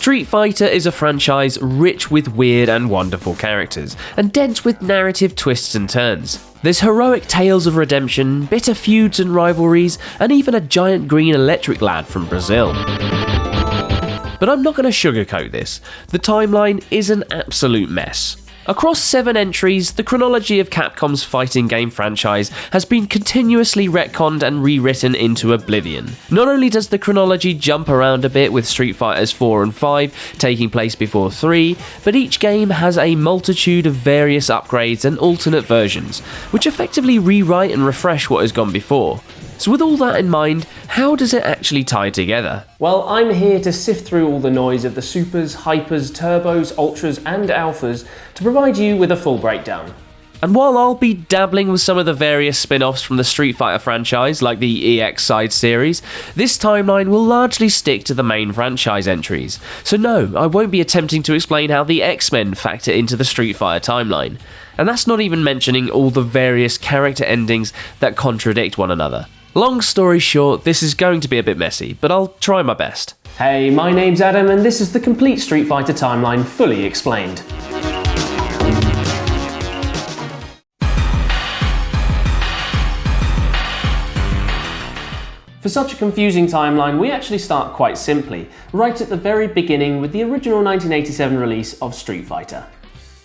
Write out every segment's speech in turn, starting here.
Street Fighter is a franchise rich with weird and wonderful characters, and dense with narrative twists and turns. There's heroic tales of redemption, bitter feuds and rivalries, and even a giant green electric lad from Brazil. But I'm not going to sugarcoat this. The timeline is an absolute mess. Across 7 entries, the chronology of Capcom's fighting game franchise has been continuously retconned and rewritten into oblivion. Not only does the chronology jump around a bit with Street Fighters 4 and 5 taking place before 3, but each game has a multitude of various upgrades and alternate versions, which effectively rewrite and refresh what has gone before. So with all that in mind, how does it actually tie together? Well, I'm here to sift through all the noise of the supers, hypers, turbos, ultras and alphas to provide you with a full breakdown. And while I'll be dabbling with some of the various spin-offs from the Street Fighter franchise, like the EX side series, this timeline will largely stick to the main franchise entries. So no, I won't be attempting to explain how the X-Men factor into the Street Fighter timeline. And that's not even mentioning all the various character endings that contradict one another. Long story short, this is going to be a bit messy, but I'll try my best. Hey, my name's Adam and this is the complete Street Fighter timeline fully explained. For such a confusing timeline, we actually start quite simply, right at the very beginning with the original 1987 release of Street Fighter.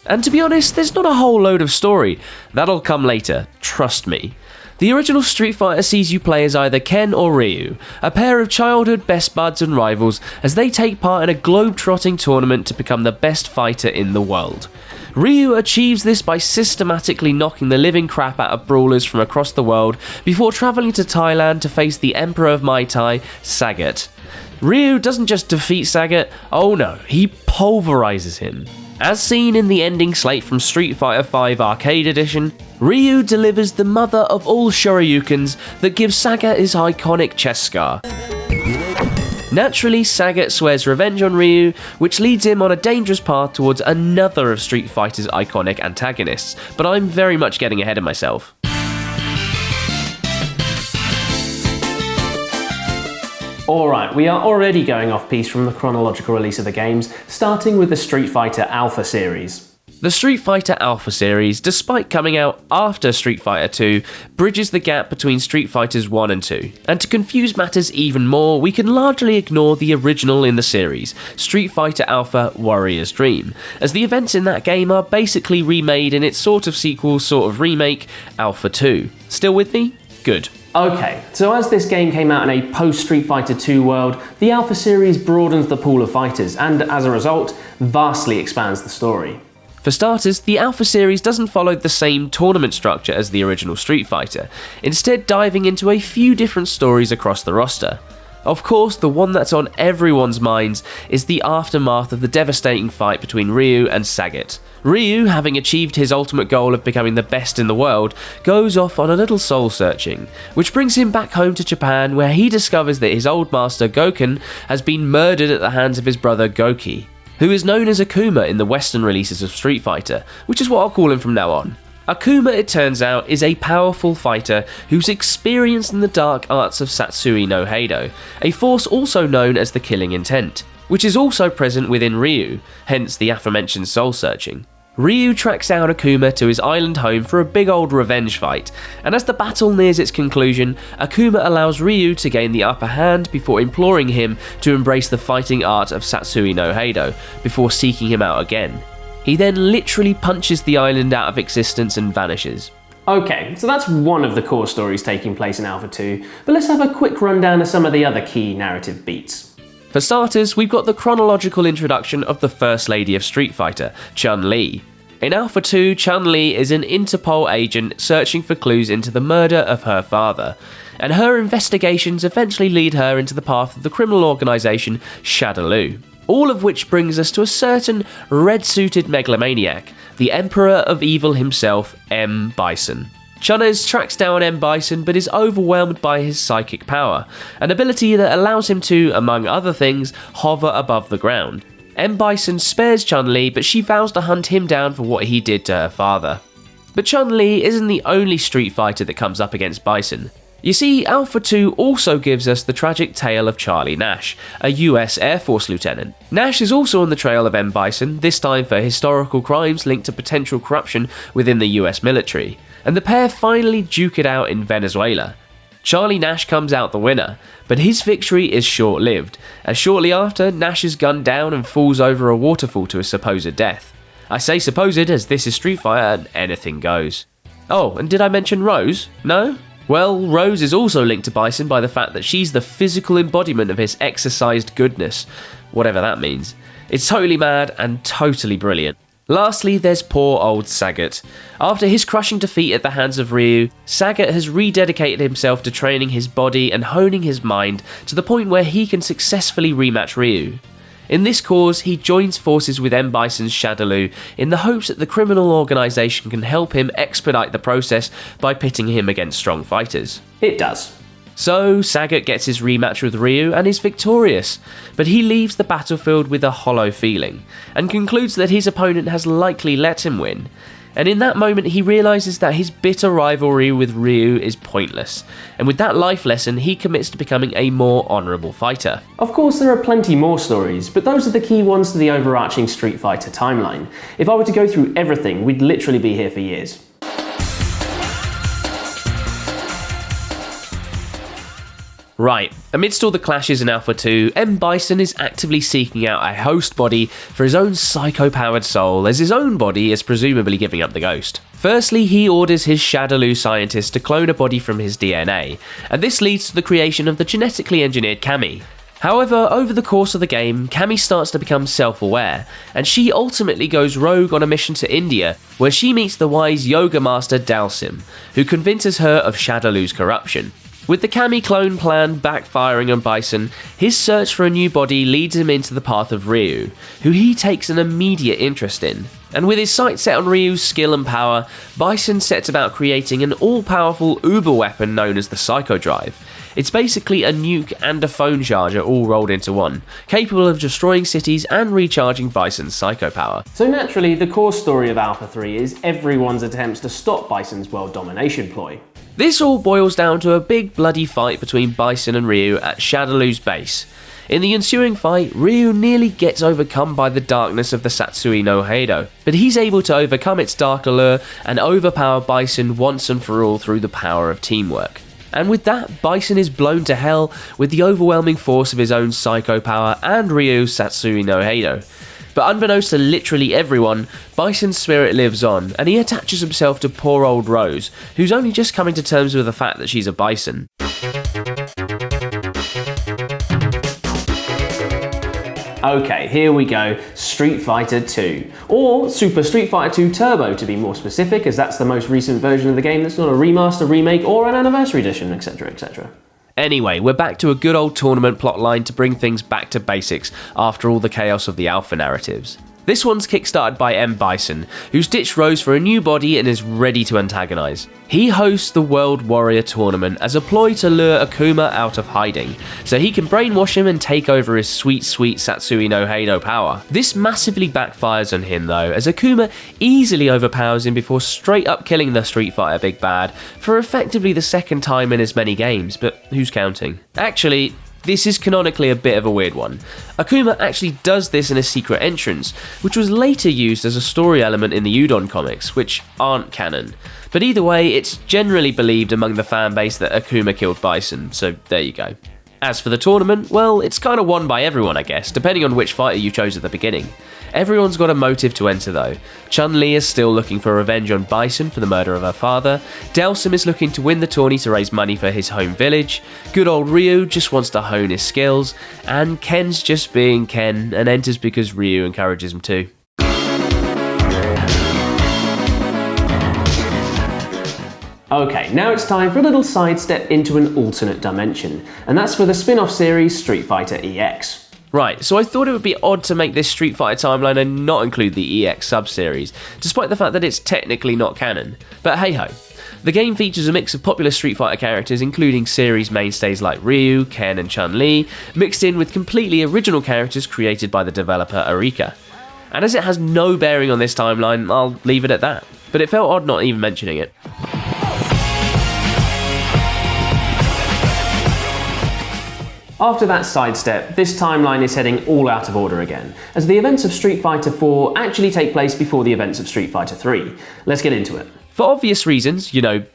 And to be honest, there's not a whole load of story. That'll come later, trust me. The original Street Fighter sees you play as either Ken or Ryu, a pair of childhood best buds and rivals as they take part in a globe-trotting tournament to become the best fighter in the world. Ryu achieves this by systematically knocking the living crap out of brawlers from across the world before travelling to Thailand to face the Emperor of Muay Thai, Sagat. Ryu doesn't just defeat Sagat, oh no, he pulverizes him. As seen in the ending slate from Street Fighter V Arcade Edition, Ryu delivers the mother of all Shoryukens that gives Sagat his iconic chest scar. Naturally, Sagat swears revenge on Ryu, which leads him on a dangerous path towards another of Street Fighter's iconic antagonists, but I'm very much getting ahead of myself. Alright, we are already going off piece from the chronological release of the games, starting with the Street Fighter Alpha series. The Street Fighter Alpha series, despite coming out after Street Fighter 2, bridges the gap between Street Fighters 1 and 2. And to confuse matters even more, we can largely ignore the original in the series, Street Fighter Alpha Warrior's Dream, as the events in that game are basically remade in its sort of sequel, sort of remake, Alpha 2. Still with me? Good. Okay, so as this game came out in a post-Street Fighter 2 world, the Alpha series broadens the pool of fighters and, as a result, vastly expands the story. For starters, the Alpha series doesn't follow the same tournament structure as the original Street Fighter, instead diving into a few different stories across the roster. Of course, the one that's on everyone's minds is the aftermath of the devastating fight between Ryu and Sagat. Ryu, having achieved his ultimate goal of becoming the best in the world, goes off on a little soul-searching, which brings him back home to Japan where he discovers that his old master Goken has been murdered at the hands of his brother Goki, who is known as Akuma in the Western releases of Street Fighter, which is what I'll call him from now on. Akuma, it turns out, is a powerful fighter who's experienced in the dark arts of Satsui no Heido, a force also known as the Killing Intent, which is also present within Ryu, hence the aforementioned soul-searching. Ryu tracks down Akuma to his island home for a big old revenge fight, and as the battle nears its conclusion, Akuma allows Ryu to gain the upper hand before imploring him to embrace the fighting art of Satsui no Heido, before seeking him out again. He then literally punches the island out of existence and vanishes. Okay, so that's one of the core stories taking place in Alpha 2, but let's have a quick rundown of some of the other key narrative beats. For starters, we've got the chronological introduction of the First Lady of Street Fighter, Chun-li. In Alpha 2, Chun-li is an Interpol agent searching for clues into the murder of her father, and her investigations eventually lead her into the path of the criminal organisation Shadaloo. All of which brings us to a certain red-suited megalomaniac, the Emperor of Evil himself, M. Bison. Chunez tracks down M. Bison but is overwhelmed by his psychic power, an ability that allows him to, among other things, hover above the ground. M. Bison spares Chun-li, but she vows to hunt him down for what he did to her father. But Chun-li isn't the only Street Fighter that comes up against Bison. You see, Alpha 2 also gives us the tragic tale of Charlie Nash, a US Air Force lieutenant. Nash is also on the trail of M. Bison, this time for historical crimes linked to potential corruption within the US military, and the pair finally duke it out in Venezuela. Charlie Nash comes out the winner, but his victory is short-lived, as shortly after, Nash is gunned down and falls over a waterfall to a supposed death. I say supposed as this is Street Fighter and anything goes. Oh, and did I mention Rose? No? Well, Rose is also linked to Bison by the fact that she's the physical embodiment of his exercised goodness, whatever that means. It's totally mad and totally brilliant. Lastly, there's poor old Sagat. After his crushing defeat at the hands of Ryu, Sagat has rededicated himself to training his body and honing his mind to the point where he can successfully rematch Ryu. In this cause, he joins forces with M. Bison's Shadaloo in the hopes that the criminal organisation can help him expedite the process by pitting him against strong fighters. It does. So, Sagat gets his rematch with Ryu and is victorious, but he leaves the battlefield with a hollow feeling, and concludes that his opponent has likely let him win. And in that moment he realises that his bitter rivalry with Ryu is pointless, and with that life lesson he commits to becoming a more honourable fighter. Of course there are plenty more stories, but those are the key ones to the overarching Street Fighter timeline. If I were to go through everything, we'd literally be here for years. Right, amidst all the clashes in Alpha 2, M. Bison is actively seeking out a host body for his own psycho-powered soul, as his own body is presumably giving up the ghost. Firstly, he orders his Shadaloo scientist to clone a body from his DNA, and this leads to the creation of the genetically engineered Cammy. However, over the course of the game, Cammy starts to become self-aware, and she ultimately goes rogue on a mission to India, where she meets the wise yoga master Dalsim, who convinces her of Shadaloo's corruption. With the Cammy clone plan backfiring on Bison, his search for a new body leads him into the path of Ryu, who he takes an immediate interest in. And with his sights set on Ryu's skill and power, Bison sets about creating an all-powerful uber weapon known as the Psycho Drive. It's basically a nuke and a phone charger all rolled into one, capable of destroying cities and recharging Bison's psycho power. So naturally, the core story of Alpha 3 is everyone's attempts to stop Bison's world domination ploy. This all boils down to a big bloody fight between Bison and Ryu at Shadaloo's base. In the ensuing fight, Ryu nearly gets overcome by the darkness of the Satsui no Heido, but he's able to overcome its dark allure and overpower Bison once and for all through the power of teamwork. And with that, Bison is blown to hell with the overwhelming force of his own psycho power and Ryu's Satsui no Heido. But unbeknownst to literally everyone, Bison's spirit lives on, and he attaches himself to poor old Rose, who's only just coming to terms with the fact that she's a Bison. Okay, here we go, Street Fighter 2. Or Super Street Fighter 2 Turbo to be more specific, as that's the most recent version of the game that's not a remaster, remake, or an anniversary edition, etc, etc. Anyway, we're back to a good old tournament plotline to bring things back to basics after all the chaos of the Alpha narratives. This one's kickstarted by M. Bison, who's ditched Rose for a new body and is ready to antagonise. He hosts the World Warrior Tournament as a ploy to lure Akuma out of hiding, so he can brainwash him and take over his sweet Satsui no Heido power. This massively backfires on him though, as Akuma easily overpowers him before straight up killing the Street Fighter Big Bad for effectively the second time in as many games, but who's counting? Actually, this is canonically a bit of a weird one. Akuma actually does this in a secret entrance, which was later used as a story element in the Udon comics, which aren't canon. But either way, it's generally believed among the fanbase that Akuma killed Bison, so there you go. As for the tournament, well, it's kind of won by everyone, I guess, depending on which fighter you chose at the beginning. Everyone's got a motive to enter though. Chun-Li is still looking for revenge on Bison for the murder of her father, Dalsim is looking to win the tourney to raise money for his home village, good old Ryu just wants to hone his skills, and Ken's just being Ken and enters because Ryu encourages him to. Okay, now it's time for a little sidestep into an alternate dimension, and that's for the spin-off series Street Fighter EX. Right, so I thought it would be odd to make this Street Fighter timeline and not include the EX sub-series, despite the fact that it's technically not canon. But hey-ho. The game features a mix of popular Street Fighter characters, including series mainstays like Ryu, Ken and Chun-Li, mixed in with completely original characters created by the developer Arika. And as it has no bearing on this timeline, I'll leave it at that. But it felt odd not even mentioning it. After that sidestep, this timeline is heading all out of order again, as the events of Street Fighter 4 actually take place before the events of Street Fighter 3. Let's get into it. For obvious reasons,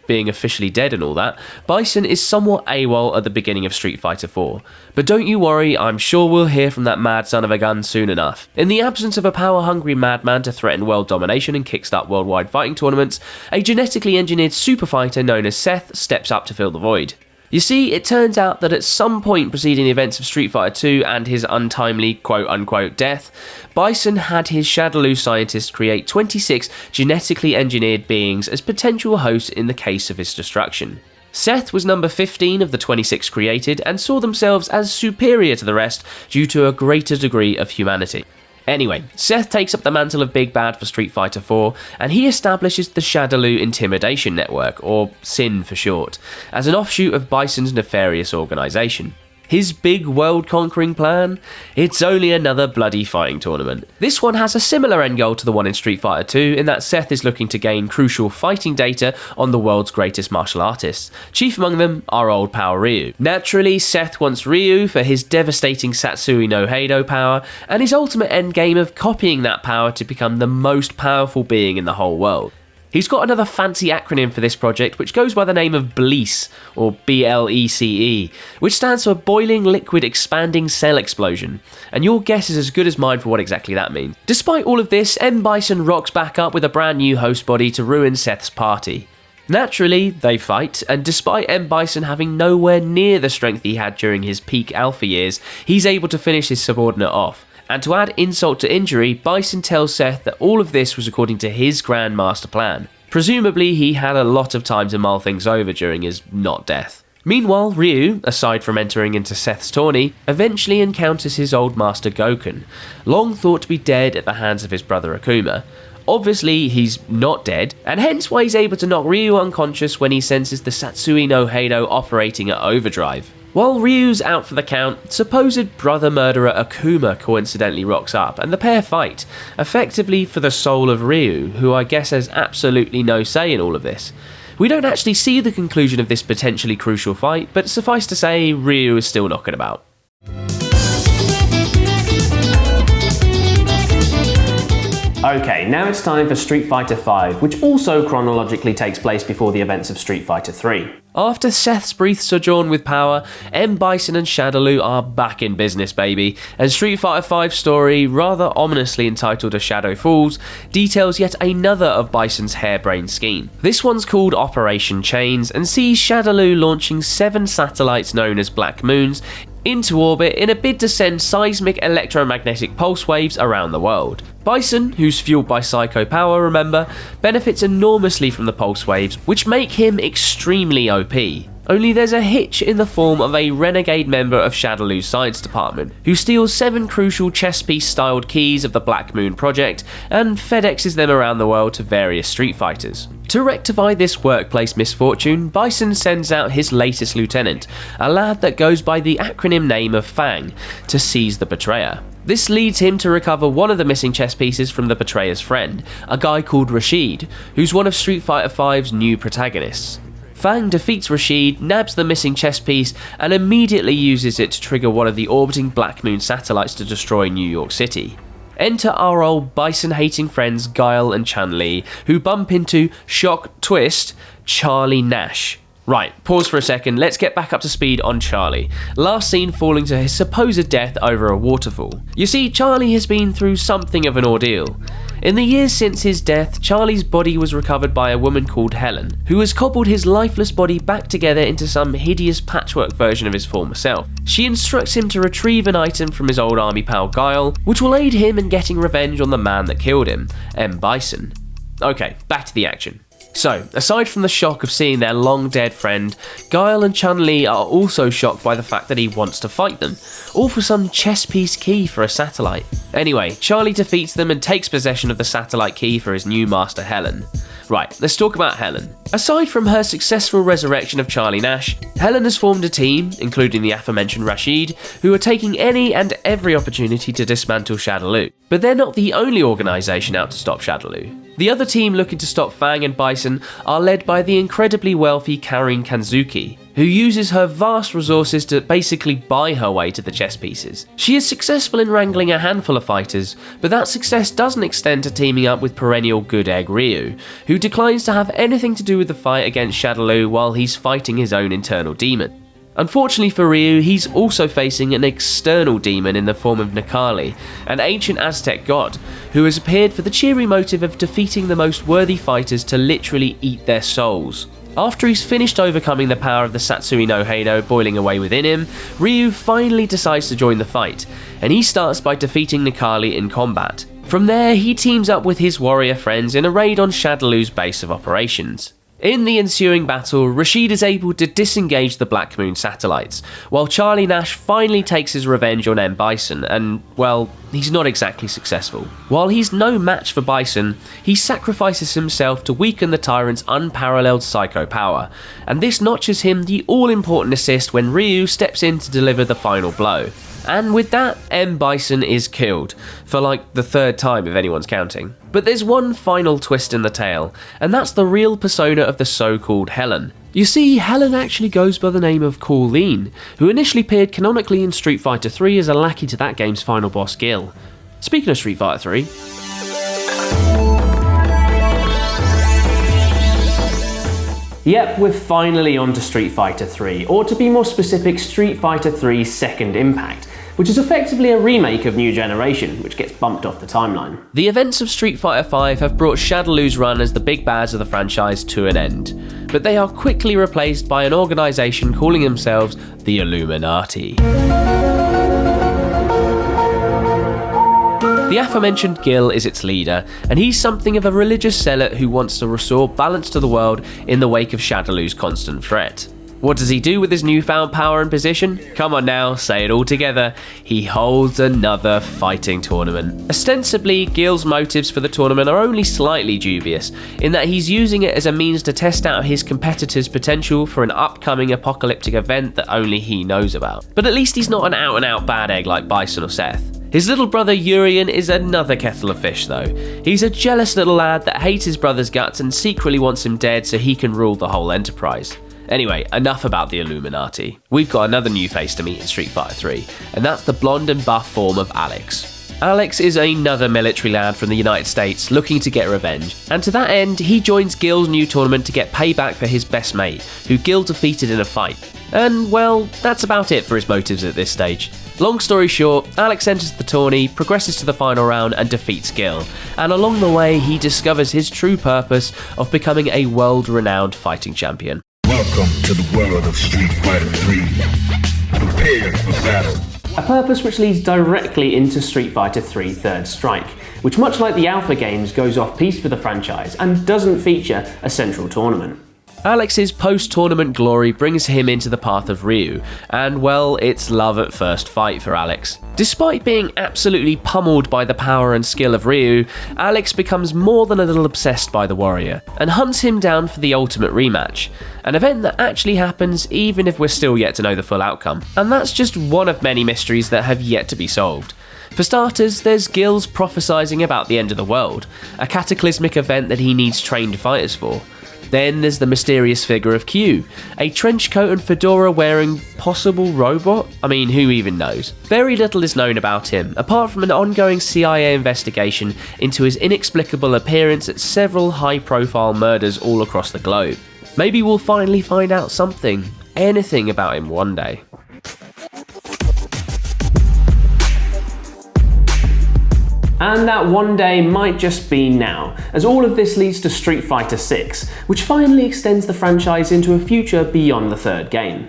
being officially dead and all that, Bison is somewhat AWOL at the beginning of Street Fighter 4. But don't you worry, I'm sure we'll hear from that mad son of a gun soon enough. In the absence of a power-hungry madman to threaten world domination and kickstart worldwide fighting tournaments, a genetically engineered super fighter known as Seth steps up to fill the void. You see, it turns out that at some point preceding the events of Street Fighter 2 and his untimely quote-unquote death, Bison had his Shadaloo scientists create 26 genetically engineered beings as potential hosts in the case of his destruction. Seth was number 15 of the 26 created and saw themselves as superior to the rest due to a greater degree of humanity. Anyway, Seth takes up the mantle of Big Bad for Street Fighter 4, and he establishes the Shadaloo Intimidation Network, or SIN for short, as an offshoot of Bison's nefarious organisation. His big world-conquering plan? It's only another bloody fighting tournament. This one has a similar end goal to the one in Street Fighter 2 in that Seth is looking to gain crucial fighting data on the world's greatest martial artists, chief among them our old pal Ryu. Naturally, Seth wants Ryu for his devastating Satsui no Heido power, and his ultimate endgame of copying that power to become the most powerful being in the whole world. He's got another fancy acronym for this project which goes by the name of BLECE, or BLECE, which stands for Boiling Liquid Expanding Cell Explosion, and your guess is as good as mine for what exactly that means. Despite all of this, M. Bison rocks back up with a brand new host body to ruin Seth's party. Naturally, they fight, and despite M. Bison having nowhere near the strength he had during his peak alpha years, he's able to finish his subordinate off. And to add insult to injury, Bison tells Seth that all of this was according to his grand master plan. Presumably, he had a lot of time to mull things over during his not death. Meanwhile, Ryu, aside from entering into Seth's tourney, eventually encounters his old master Goken, long thought to be dead at the hands of his brother Akuma. Obviously, he's not dead, and hence why he's able to knock Ryu unconscious when he senses the Satsui no Heido operating at overdrive. While Ryu's out for the count, supposed brother murderer Akuma coincidentally rocks up, and the pair fight, effectively for the soul of Ryu, who I guess has absolutely no say in all of this. We don't actually see the conclusion of this potentially crucial fight, but suffice to say, Ryu is still knocking about. Okay, now it's time for Street Fighter 5, which also chronologically takes place before the events of Street Fighter 3. After Seth's brief sojourn with power, M. Bison and Shadaloo are back in business, baby, and Street Fighter 5's story, rather ominously entitled A Shadow Falls, details yet another of Bison's harebrained scheme. This one's called Operation Chains, and sees Shadaloo launching 7 satellites known as Black Moons into orbit in a bid to send seismic electromagnetic pulse waves around the world. Bison, who's fueled by psycho power, remember, benefits enormously from the pulse waves, which make him extremely OP. Only there's a hitch in the form of a renegade member of Shadaloo's science department, who steals 7 crucial chess piece-styled keys of the Black Moon project and FedExes them around the world to various Street Fighters. To rectify this workplace misfortune, Bison sends out his latest lieutenant, a lad that goes by the acronym name of Fang, to seize the betrayer. This leads him to recover one of the missing chess pieces from the betrayer's friend, a guy called Rashid, who's one of Street Fighter V's new protagonists. Fang defeats Rashid, nabs the missing chess piece, and immediately uses it to trigger one of the orbiting Black Moon satellites to destroy New York City. Enter our old Bison-hating friends Guile and Chun-Li, who bump into, shock twist, Charlie Nash. Right, pause for a second, let's get back up to speed on Charlie, last seen falling to his supposed death over a waterfall. You see, Charlie has been through something of an ordeal. In the years since his death, Charlie's body was recovered by a woman called Helen, who has cobbled his lifeless body back together into some hideous patchwork version of his former self. She instructs him to retrieve an item from his old army pal Guile, which will aid him in getting revenge on the man that killed him, M. Bison. Okay, back to the action. So, aside from the shock of seeing their long-dead friend, Guile and Chun-Li are also shocked by the fact that he wants to fight them, all for some chess piece key for a satellite. Anyway, Charlie defeats them and takes possession of the satellite key for his new master Helen. Right, let's talk about Helen. Aside from her successful resurrection of Charlie Nash, Helen has formed a team, including the aforementioned Rashid, who are taking any and every opportunity to dismantle Shadaloo. But they're not the only organisation out to stop Shadaloo. The other team looking to stop Fang and Bison are led by the incredibly wealthy Karin Kanzuki, who uses her vast resources to basically buy her way to the chess pieces. She is successful in wrangling a handful of fighters, but that success doesn't extend to teaming up with perennial good egg Ryu, who declines to have anything to do with the fight against Shadaloo while he's fighting his own internal demon. Unfortunately for Ryu, he's also facing an external demon in the form of Necalli, an ancient Aztec god, who has appeared for the cheery motive of defeating the most worthy fighters to literally eat their souls. After he's finished overcoming the power of the Satsui no Heido boiling away within him, Ryu finally decides to join the fight, and he starts by defeating Necalli in combat. From there, he teams up with his warrior friends in a raid on Shadaloo's base of operations. In the ensuing battle, Rashid is able to disengage the Black Moon satellites, while Charlie Nash finally takes his revenge on M. Bison, and, well, he's not exactly successful. While he's no match for Bison, he sacrifices himself to weaken the Tyrant's unparalleled psycho power, and this notches him the all-important assist when Ryu steps in to deliver the final blow. And with that, M. Bison is killed, for like the third time if anyone's counting. But there's one final twist in the tale, and that's the real persona of the so-called Helen. You see, Helen actually goes by the name of Colleen, who initially appeared canonically in Street Fighter 3 as a lackey to that game's final boss Gil. Speaking of Street Fighter 3, yep, we're finally on to Street Fighter 3, or to be more specific, Street Fighter 3 Second Impact, which is effectively a remake of New Generation, which gets bumped off the timeline. the events of Street Fighter V have brought Shadaloo's run as the big bads of the franchise to an end, but they are quickly replaced by an organisation calling themselves the Illuminati. The aforementioned Gil is its leader, and he's something of a religious zealot who wants to restore balance to the world in the wake of Shadaloo's constant threat. What does he do with his newfound power and position? Come on now, say it all together. He holds another fighting tournament. Ostensibly, Gil's motives for the tournament are only slightly dubious, in that he's using it as a means to test out his competitor's potential for an upcoming apocalyptic event that only he knows about. But at least he's not an out-and-out bad egg like Bison or Seth. His little brother Urien is another kettle of fish though. He's a jealous little lad that hates his brother's guts and secretly wants him dead so he can rule the whole enterprise. Anyway, enough about the Illuminati. We've got another new face to meet in Street Fighter 3, and that's the blonde and buff form of Alex. Alex is another military lad from the United States looking to get revenge, and to that end, he joins Gil's new tournament to get payback for his best mate, who Gil defeated in a fight. And, well, that's about it for his motives at this stage. Long story short, Alex enters the tourney, progresses to the final round and defeats Gil, and along the way he discovers his true purpose of becoming a world-renowned fighting champion. Welcome to the world of Street Fighter 3. Prepare for battle. A purpose which leads directly into Street Fighter 3 Third Strike, which much like the Alpha games goes off-piste for the franchise and doesn't feature a central tournament. Alex's post-tournament glory brings him into the path of Ryu, and well, it's love at first fight for Alex. Despite being absolutely pummeled by the power and skill of Ryu, Alex becomes more than a little obsessed by the warrior, and hunts him down for the ultimate rematch, an event that actually happens even if we're still yet to know the full outcome. And that's just one of many mysteries that have yet to be solved. For starters, there's Gil's prophesizing about the end of the world, a cataclysmic event that he needs trained fighters for. Then there's the mysterious figure of Q, a trench coat and fedora wearing possible robot? I mean, who even knows? Very little is known about him, apart from an ongoing CIA investigation into his inexplicable appearance at several high-profile murders all across the globe. Maybe we'll finally find out something, anything about him one day. And that one day might just be now, as all of this leads to Street Fighter 6, which finally extends the franchise into a future beyond the third game.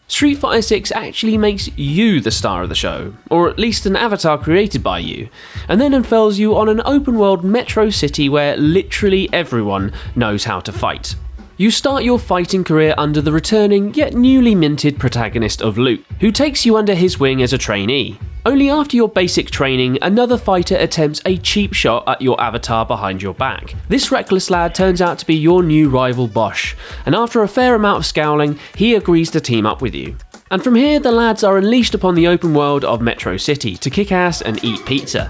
Street Fighter 6 actually makes you the star of the show, or at least an avatar created by you, and then unfurls you on an open-world metro city where literally everyone knows how to fight. You start your fighting career under the returning, yet newly minted protagonist of Luke, who takes you under his wing as a trainee. Only after your basic training, another fighter attempts a cheap shot at your avatar behind your back. This reckless lad turns out to be your new rival Bosch, and after a fair amount of scowling, he agrees to team up with you. And from here, the lads are unleashed upon the open world of Metro City to kick ass and eat pizza.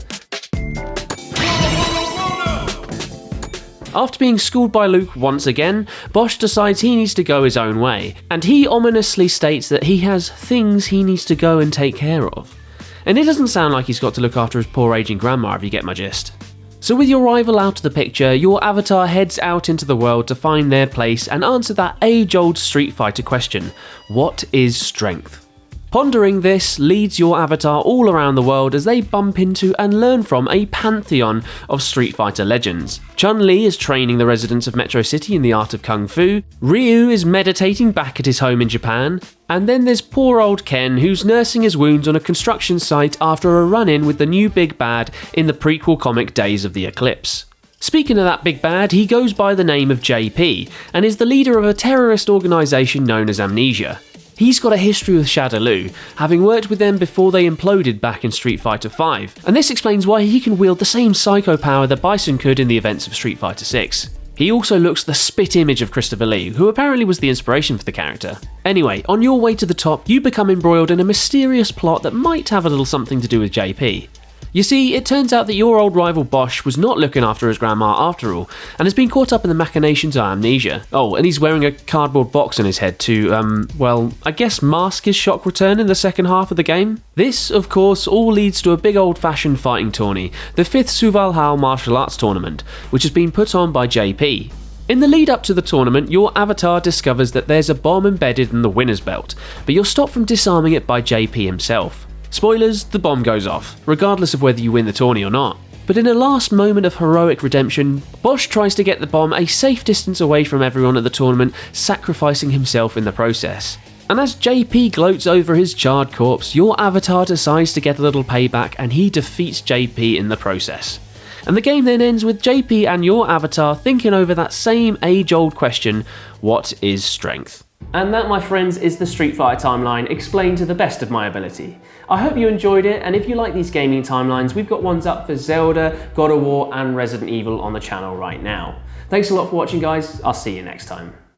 After being schooled by Luke once again, Bosch decides he needs to go his own way, and he ominously states that he has things he needs to go and take care of. And it doesn't sound like he's got to look after his poor aging grandma, if you get my gist. So with your rival out of the picture, your avatar heads out into the world to find their place and answer that age-old Street Fighter question: what is strength? Pondering this leads your avatar all around the world as they bump into and learn from a pantheon of Street Fighter legends. Chun-Li is training the residents of Metro City in the art of Kung Fu, Ryu is meditating back at his home in Japan, and then there's poor old Ken who's nursing his wounds on a construction site after a run-in with the new big bad in the prequel comic Days of the Eclipse. Speaking of that big bad, he goes by the name of JP and is the leader of a terrorist organisation known as Amnesia. He's got a history with Shadaloo, having worked with them before they imploded back in Street Fighter V, and this explains why he can wield the same psycho power that Bison could in the events of Street Fighter VI. He also looks the spit image of Christopher Lee, who apparently was the inspiration for the character. Anyway, on your way to the top, you become embroiled in a mysterious plot that might have a little something to do with JP. You see, it turns out that your old rival Bosch was not looking after his grandma after all, and has been caught up in the machinations of Amnesia. Oh, and he's wearing a cardboard box on his head to, well, I guess mask his shock return in the second half of the game. This, of course, all leads to a big old-fashioned fighting tourney, the 5th Suvalhal Martial Arts Tournament, which has been put on by JP. In the lead up to the tournament, your avatar discovers that there's a bomb embedded in the winner's belt, but you're stopped from disarming it by JP himself. Spoilers, the bomb goes off, regardless of whether you win the tourney or not. But in a last moment of heroic redemption, Bosch tries to get the bomb a safe distance away from everyone at the tournament, sacrificing himself in the process. And as JP gloats over his charred corpse, your avatar decides to get a little payback and he defeats JP in the process. And the game then ends with JP and your avatar thinking over that same age-old question: what is strength? And that, my friends, is the Street Fighter timeline explained to the best of my ability. I hope you enjoyed it, and if you like these gaming timelines, we've got ones up for Zelda, God of War and Resident Evil on the channel right now. Thanks a lot for watching, guys. I'll see you next time.